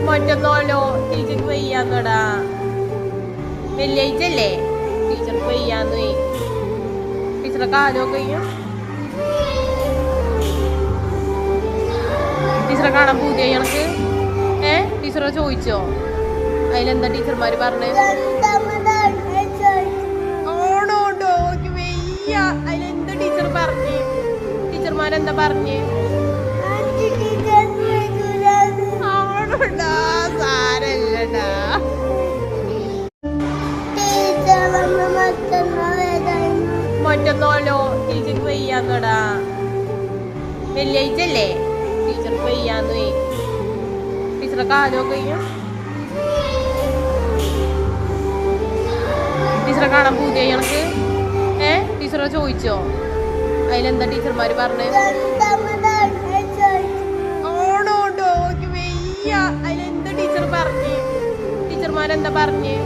മറ്റന്നാളോ ടീച്ചർക്ക് വയ്യാന്നടാ. വെള്ളിയാഴ്ച അല്ലേ ടീച്ചർക്ക് വയ്യാന്ന്. ടീച്ചറെ കാലമൊക്കെ ടീച്ചറെ കാണാൻ പൂതിയാ ഞങ്ങൾക്ക്. ടീച്ചറെ ചോദിച്ചോ? അതിലെന്താ ടീച്ചർമാര് പറഞ്ഞേ? ഓണോണ്ടോ വയ്യ. അതിലെന്താ ടീച്ചർ പറഞ്ഞേ? ടീച്ചർമാരെന്താ പറഞ്ഞേ? ആണോടാ, സാരല്ലടാ. മറ്റന്നാളോ ടീച്ചർക്ക് വയ്യാന്നടാ. വെള്ളിയാഴ്ച അല്ലേ ടീച്ചർക്ക് വയ്യാന്ന്. ടീച്ചറെ കാലമൊക്കെ ടീച്ചറെ കാണാൻ പൂതിയാ ഞങ്ങൾക്ക്. ടീച്ചറെ ചോദിച്ചോ? അതിലെന്താ ടീച്ചർമാര് പറഞ്ഞേ? ഓണോണ്ടോ വയ്യ. അതിലെന്താ ടീച്ചർ പറഞ്ഞേ? ടീച്ചർമാരെന്താ പറഞ്ഞേ?